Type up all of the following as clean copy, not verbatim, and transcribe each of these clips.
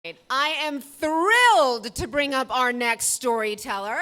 I am thrilled to bring up our next storyteller.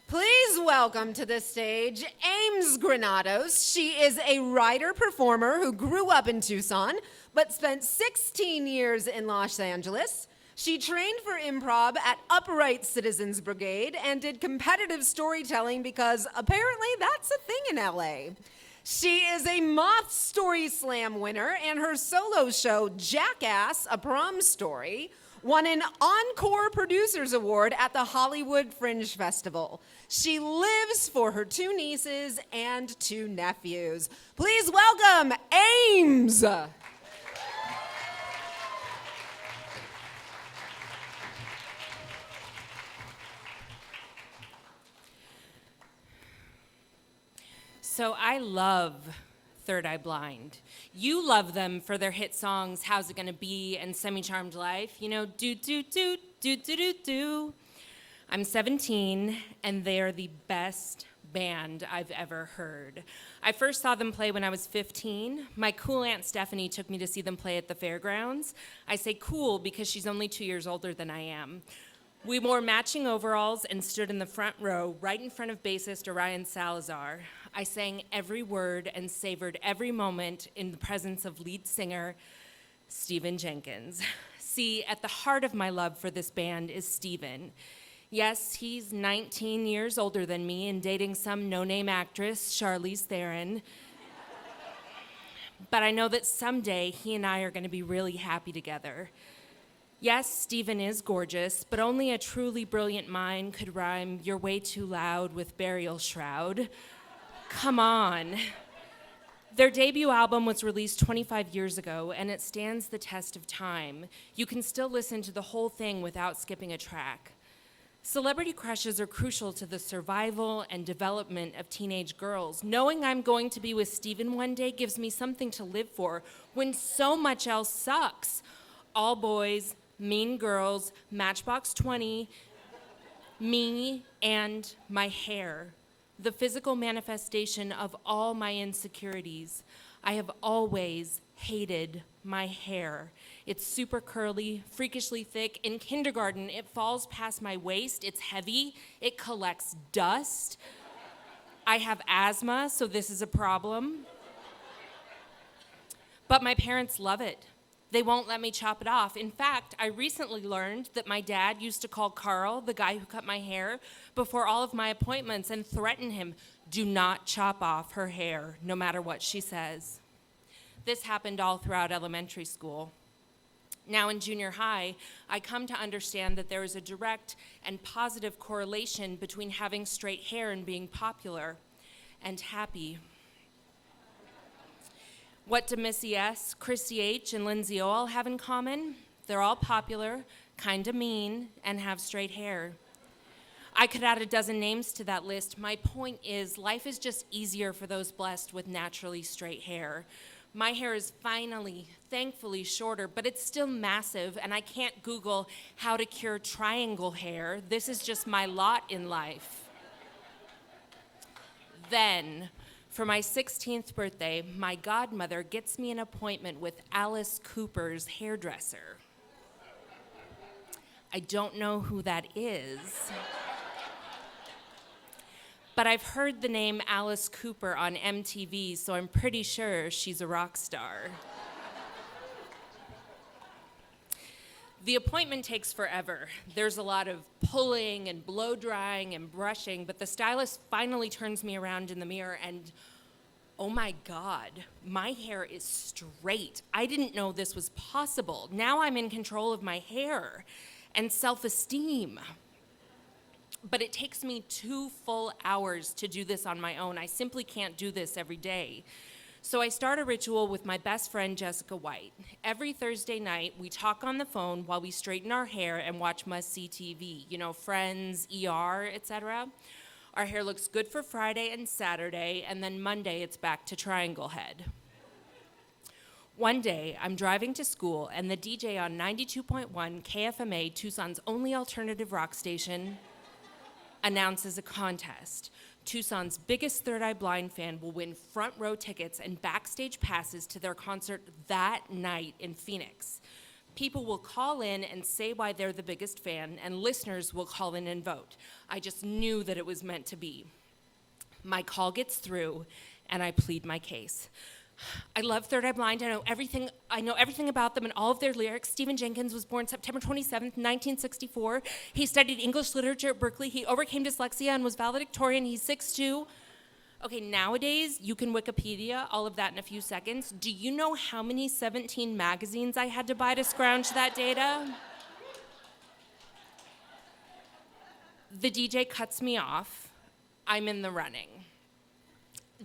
Please welcome to the stage Ames Granados. She is a writer-performer who grew up in Tucson, but spent 16 years in Los Angeles. She trained for improv at Upright Citizens Brigade and did competitive storytelling because apparently that's a thing in LA. She is a Moth Story Slam winner, and her solo show, Jackass, A Prom Story, won an Encore Producers Award at the Hollywood Fringe Festival. She lives for her two nieces and two nephews. Please welcome Ames. So I love Third Eye Blind. You love them for their hit songs, How's It Gonna Be and Semi-Charmed Life. You know, do, do, do, do, do, do, do. I'm 17, and they're the best band I've ever heard. I first saw them play when I was 15. My cool Aunt Stephanie took me to see them play at the fairgrounds. I say cool because she's only 2 years older than I am. We wore matching overalls and stood in the front row, right in front of bassist Orion Salazar. I sang every word and savored every moment in the presence of lead singer Stephan Jenkins. See, at the heart of my love for this band is Stephan. Yes, he's 19 years older than me and dating some no-name actress, Charlize Theron. But I know that someday he and I are going to be really happy together. Yes, Stephan is gorgeous, but only a truly brilliant mind could rhyme "You're way too loud" with "burial shroud." Come on. Their debut album was released 25 years ago, and it stands the test of time. You can still listen to the whole thing without skipping a track. Celebrity crushes are crucial to the survival and development of teenage girls. Knowing I'm going to be with Stephan one day gives me something to live for when so much else sucks. All boys, mean girls, Matchbox 20, me, and my hair. The physical manifestation of all my insecurities. I have always hated my hair. It's super curly, freakishly thick. In kindergarten, it falls past my waist. It's heavy. It collects dust. I have asthma, so this is a problem. But my parents love it. They won't let me chop it off. In fact, I recently learned that my dad used to call Carl, the guy who cut my hair, before all of my appointments and threaten him, do not chop off her hair, no matter what she says. This happened all throughout elementary school. Now in junior high, I come to understand that there is a direct and positive correlation between having straight hair and being popular and happy. What do Missy S., Chrissy H., and Lindsay O all have in common? They're all popular, kinda mean, and have straight hair. I could add a dozen names to that list. My point is, life is just easier for those blessed with naturally straight hair. My hair is finally, thankfully, shorter, but it's still massive, and I can't Google how to cure triangle hair. This is just my lot in life. Then, for my 16th birthday, my godmother gets me an appointment with Alice Cooper's hairdresser. I don't know who that is, but I've heard the name Alice Cooper on MTV, so I'm pretty sure she's a rock star. The appointment takes forever. There's a lot of pulling and blow drying and brushing, but the stylist finally turns me around in the mirror and, oh my God, my hair is straight. I didn't know this was possible. Now I'm in control of my hair and self-esteem. But it takes me 2 full hours to do this on my own. I simply can't do this every day. So I start a ritual with my best friend, Jessica White. Every Thursday night, we talk on the phone while we straighten our hair and watch must-see TV. You know, Friends, ER, etc. Our hair looks good for Friday and Saturday, and then Monday it's back to triangle head. One day, I'm driving to school, and the DJ on 92.1 KFMA, Tucson's only alternative rock station, announces a contest. Tucson's biggest Third Eye Blind fan will win front row tickets and backstage passes to their concert that night in Phoenix. People will call in and say why they're the biggest fan, and listeners will call in and vote. I just knew that it was meant to be. My call gets through, and I plead my case. I love Third Eye Blind. I know everything about them and all of their lyrics. Stephan Jenkins was born September 27th, 1964. He studied English literature at Berkeley. He overcame dyslexia and was valedictorian. He's 6'2". Okay, nowadays, you can Wikipedia all of that in a few seconds. Do you know how many 17 magazines I had to buy to scrounge that data? The DJ cuts me off. I'm in the running.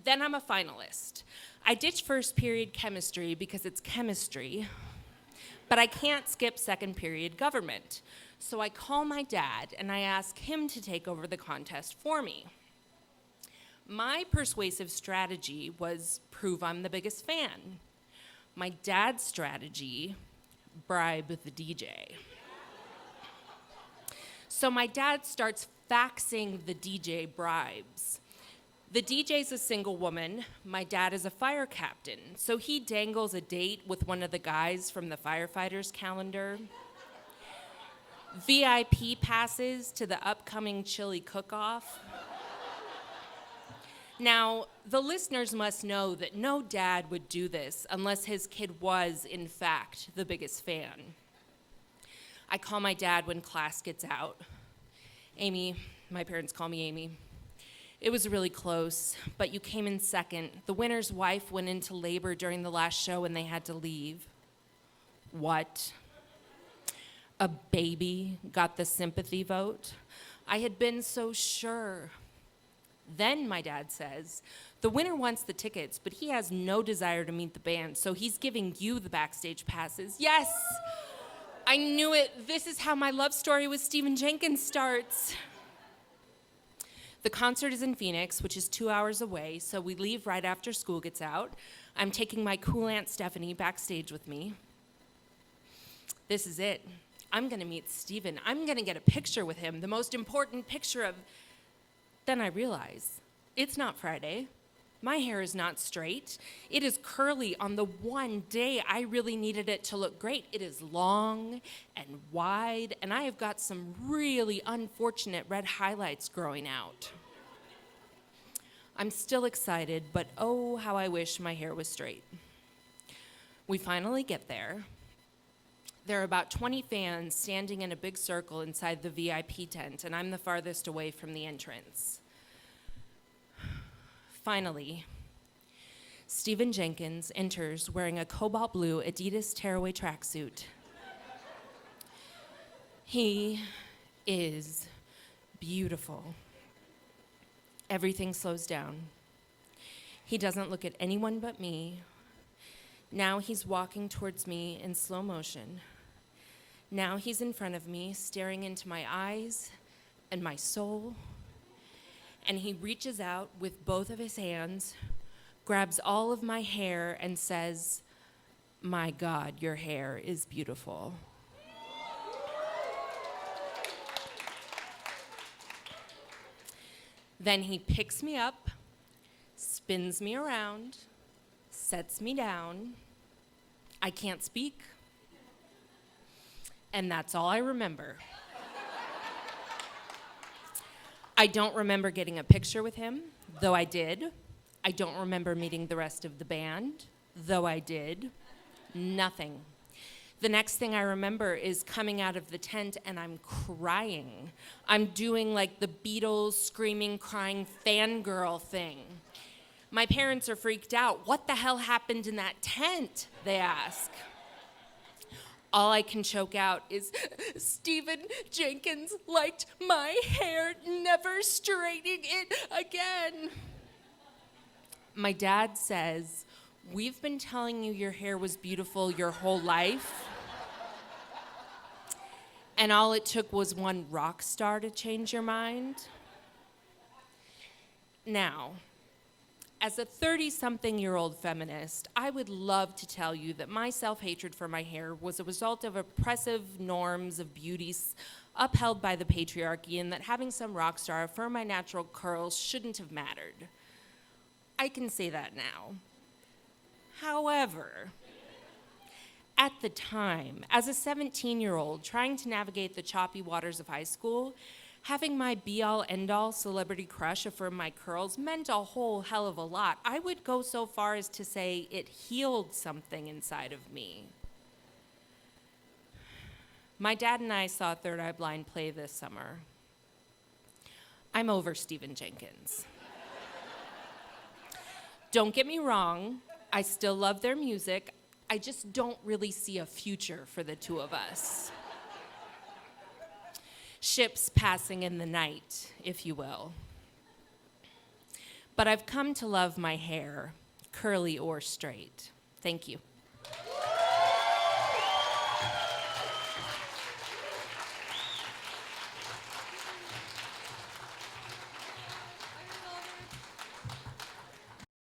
Then I'm a finalist. I ditch first period chemistry because it's chemistry, but I can't skip second period government. So I call my dad and I ask him to take over the contest for me. My persuasive strategy was prove I'm the biggest fan. My dad's strategy, bribe the DJ. So my dad starts faxing the DJ bribes. The DJ's a single woman. My dad is a fire captain, so he dangles a date with one of the guys from the firefighters calendar. VIP passes to the upcoming chili cook-off. Now, the listeners must know that no dad would do this unless his kid was, in fact, the biggest fan. I call my dad when class gets out. Amy, my parents call me Amy. It was really close, but you came in second. The winner's wife went into labor during the last show and they had to leave. What? A baby got the sympathy vote? I had been so sure. Then my dad says, the winner wants the tickets, but he has no desire to meet the band, so he's giving you the backstage passes. Yes! I knew it. This is how my love story with Stephan Jenkins starts. The concert is in Phoenix, which is 2 hours away, so we leave right after school gets out. I'm taking my cool Aunt Stephanie backstage with me. This is it. I'm gonna meet Stephan. I'm gonna get a picture with him, the most important picture of... Then I realize, it's not Friday. My hair is not straight. It is curly on the one day I really needed it to look great. It is long and wide, and I have got some really unfortunate red highlights growing out. I'm still excited, but oh, how I wish my hair was straight. We finally get there. There are about 20 fans standing in a big circle inside the VIP tent, and I'm the farthest away from the entrance. Finally, Stephan Jenkins enters wearing a cobalt blue Adidas tearaway tracksuit. He is beautiful. Everything slows down. He doesn't look at anyone but me. Now he's walking towards me in slow motion. Now he's in front of me, staring into my eyes and my soul. And he reaches out with both of his hands, grabs all of my hair, and says, "My God, your hair is beautiful." Then he picks me up, spins me around, sets me down. I can't speak. And that's all I remember. I don't remember getting a picture with him, though I did. I don't remember meeting the rest of the band, though I did. Nothing. The next thing I remember is coming out of the tent and I'm crying. I'm doing like the Beatles screaming, crying fangirl thing. My parents are freaked out. What the hell happened in that tent? They ask. All I can choke out is, Stephan Jenkins liked my hair, never straightening it again. My dad says, we've been telling you your hair was beautiful your whole life. And all it took was one rock star to change your mind. Now, as a 30-something-year-old feminist, I would love to tell you that my self-hatred for my hair was a result of oppressive norms of beauty upheld by the patriarchy, and that having some rock star affirm my natural curls shouldn't have mattered. I can say that now. However, At the time, as a 17-year-old trying to navigate the choppy waters of high school, having my be-all, end-all celebrity crush affirm my curls meant a whole hell of a lot. I would go so far as to say it healed something inside of me. My dad and I saw Third Eye Blind play this summer. I'm over Stephan Jenkins. Don't get me wrong, I still love their music. I just don't really see a future for the two of us. Ships passing in the night, if you will. But I've come to love my hair, curly or straight. Thank you.